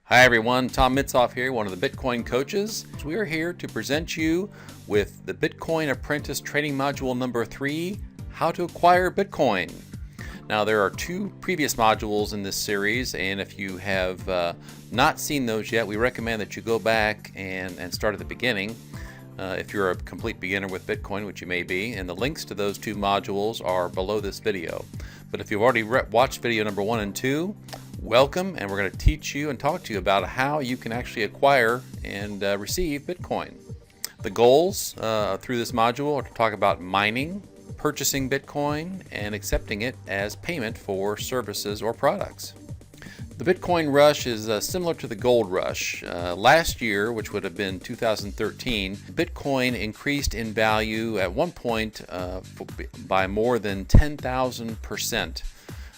Hi everyone, Tom Mitzoff here, one of the Bitcoin coaches. We are here to present you with the Bitcoin Apprentice Training Module number 3, How to Acquire Bitcoin. Now there are two previous modules in this series, and if you have not seen those yet, we recommend that you go back and start at the beginning. If you're a complete beginner with Bitcoin, which you may be, and the links to those two modules are below this video. But if you've already watched video number 1 and 2, welcome, and we're going to teach you and talk to you about how you can actually acquire and receive Bitcoin. The goals through this module are to talk about mining, purchasing Bitcoin, and accepting it as payment for services or products. The Bitcoin rush is similar to the gold rush. Last year, which would have been 2013, Bitcoin increased in value at one point by more than 10,000%.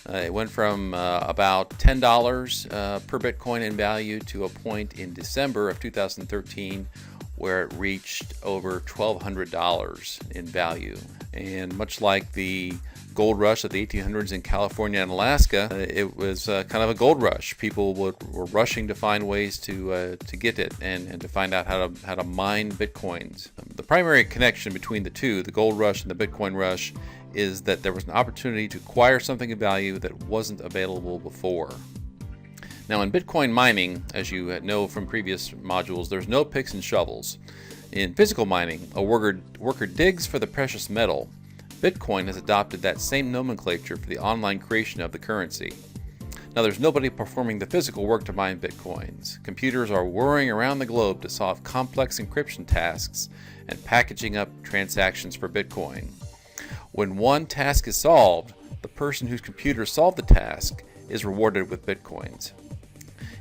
It went from about $10 per Bitcoin in value to a point in December of 2013 where it reached over $1,200 in value. And much like the gold rush of the 1800s in California and Alaska, it was kind of a gold rush. People were rushing to find ways to get it and to find out how to mine Bitcoins. The primary connection between the two, the gold rush and the Bitcoin rush, is that there was an opportunity to acquire something of value that wasn't available before. Now in Bitcoin mining, as you know from previous modules, there's no picks and shovels. In physical mining, a worker digs for the precious metal. Bitcoin has adopted that same nomenclature for the online creation of the currency. Now there's nobody performing the physical work to mine Bitcoins. Computers are whirring around the globe to solve complex encryption tasks and packaging up transactions for Bitcoin. When one task is solved, the person whose computer solved the task is rewarded with Bitcoins.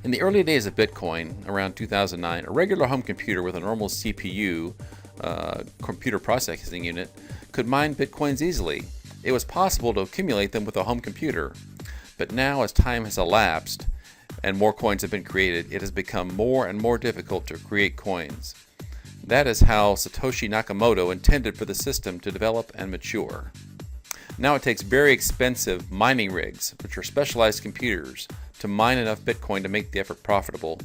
In the early days of Bitcoin, around 2009, a regular home computer with a normal CPU, computer processing unit, could mine Bitcoins easily. It was possible to accumulate them with a home computer. But now, as time has elapsed and more coins have been created, it has become more and more difficult to create coins. That is how Satoshi Nakamoto intended for the system to develop and mature. Now it takes very expensive mining rigs, which are specialized computers, to mine enough Bitcoin to make the effort profitable.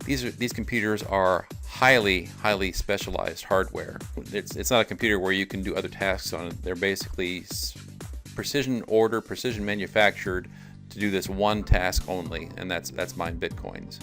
These computers are highly specialized hardware. It's not a computer where you can do other tasks on it. They're basically precision manufactured to do this one task only, and that's mine Bitcoins.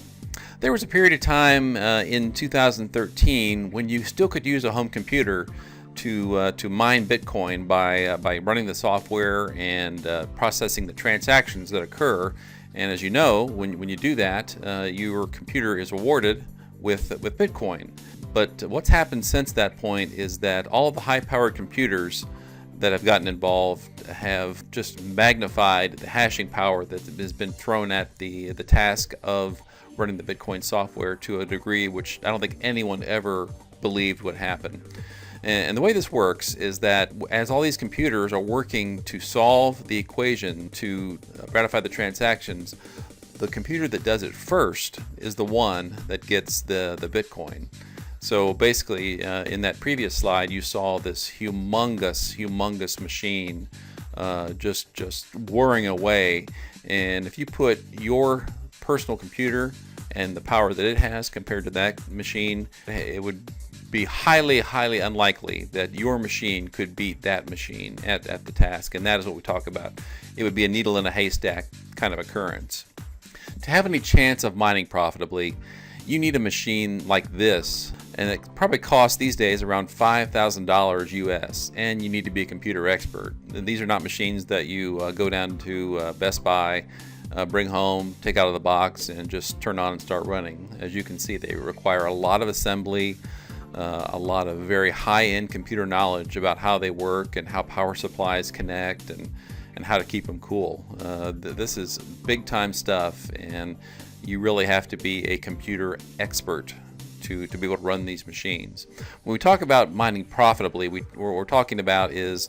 There was a period of time in 2013 when you still could use a home computer to mine Bitcoin by running the software and processing the transactions that occur. And as you know, when you do that, your computer is rewarded with Bitcoin. But what's happened since that point is that all of the high-powered computers that have gotten involved have just magnified the hashing power that has been thrown at the task of running the Bitcoin software to a degree which I don't think anyone ever believed would happen. And the way this works is that as all these computers are working to solve the equation to ratify the transactions, the computer that does it first is the one that gets the Bitcoin. So basically, in that previous slide, you saw this humongous machine just whirring away. And if you put your personal computer and the power that it has compared to that machine, it would be highly unlikely that your machine could beat that machine at the task. And that is what we talk about. It would be a needle in a haystack kind of occurrence. To have any chance of mining profitably, you need a machine like this, and it probably costs these days around $5,000 US, and you need to be a computer expert. And these are not machines that you go down to Best Buy, bring home, take out of the box, and just turn on and start running. As you can see, they require a lot of assembly, a lot of very high-end computer knowledge about how they work and how power supplies connect and how to keep them cool. This is big-time stuff, and you really have to be a computer expert to be able to run these machines. When we talk about mining profitably, what we're talking about is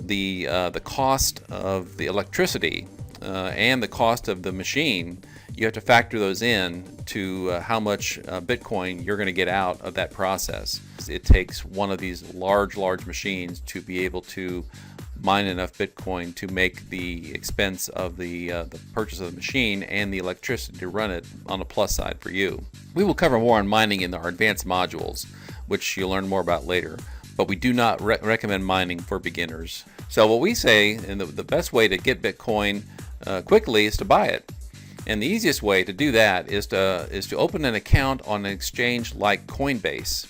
the cost of the electricity and the cost of the machine. You have to factor those in to how much Bitcoin you're going to get out of that process. It takes one of these large machines to be able to mine enough Bitcoin to make the expense of the purchase of the machine and the electricity to run it on a plus side for you. We will cover more on mining in our advanced modules, which you'll learn more about later, but we do not recommend mining for beginners. So what we say, and the best way to get Bitcoin quickly is to buy it. And the easiest way to do that is to open an account on an exchange like Coinbase.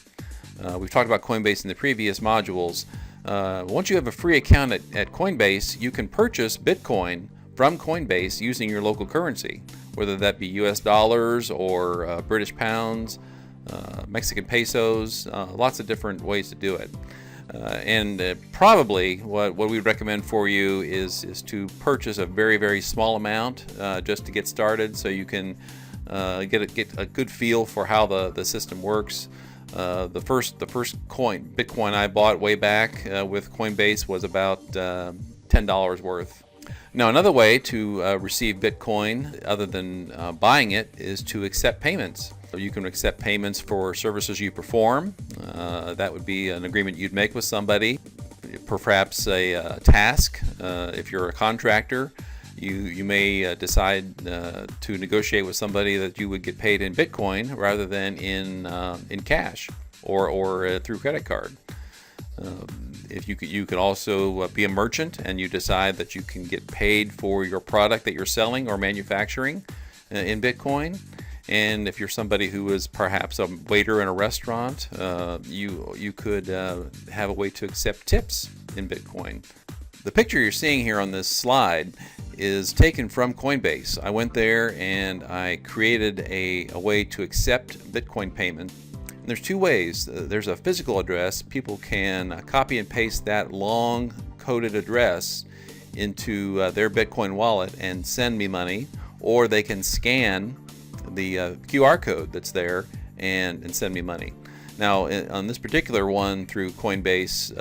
We've talked about Coinbase in the previous modules. Once you have a free account at Coinbase, you can purchase Bitcoin from Coinbase using your local currency, whether that be US dollars or British pounds, Mexican pesos, lots of different ways to do it. Probably what we would recommend for you is to purchase a very, very small amount just to get started, so you can get a good feel for how the system works. The first Bitcoin I bought way back with Coinbase was about $10 worth. Now, another way to receive Bitcoin other than buying it is to accept payments. You can accept payments for services you perform. That would be an agreement you'd make with somebody, perhaps a task. If you're a contractor, you may decide to negotiate with somebody that you would get paid in Bitcoin rather than in cash or through credit card. If you can also be a merchant, and you decide that you can get paid for your product that you're selling or manufacturing in Bitcoin. And if you're somebody who is perhaps a waiter in a restaurant, you could have a way to accept tips in Bitcoin. The picture you're seeing here on this slide is taken from Coinbase. I went there and I created a way to accept Bitcoin payment. And there's two ways. There's a physical address. People can copy and paste that long coded address into their Bitcoin wallet and send me money, or they can scan the QR code that's there and send me money. Now, on this particular one through Coinbase,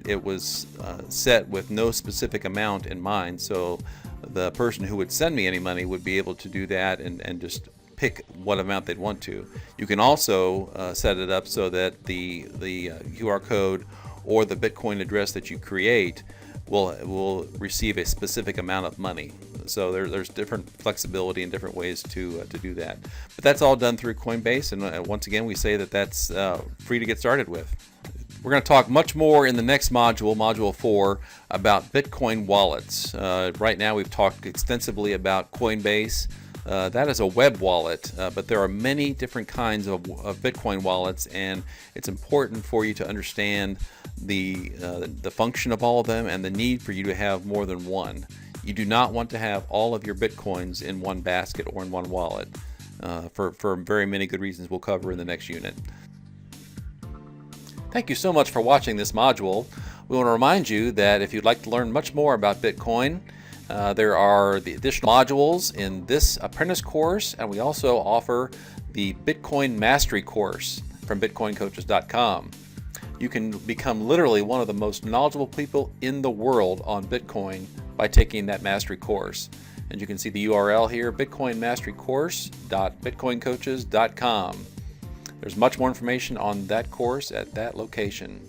it was set with no specific amount in mind, so the person who would send me any money would be able to do that and just pick what amount they'd want to. You can also set it up so that the QR code or the Bitcoin address that you create will receive a specific amount of money. So there's different flexibility and different ways to do that. But that's all done through Coinbase, and once again we say that that's free to get started with. We're going to talk much more in the next module, Module 4, about Bitcoin wallets. Right now we've talked extensively about Coinbase. That is a web wallet, but there are many different kinds of Bitcoin wallets, and it's important for you to understand the function of all of them and the need for you to have more than one. You do not want to have all of your Bitcoins in one basket or in one wallet for very many good reasons we'll cover in the next unit. Thank you so much for watching this module. We want to remind you that if you'd like to learn much more about Bitcoin, there are the additional modules in this apprentice course, and we also offer the Bitcoin Mastery course from bitcoincoaches.com. You can become literally one of the most knowledgeable people in the world on Bitcoin by taking that mastery course. And you can see the URL here, bitcoinmasterycourse.bitcoincoaches.com. There's much more information on that course at that location.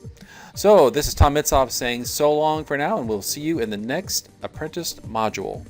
So this is Tom Mitzoff saying so long for now, and we'll see you in the next apprentice module.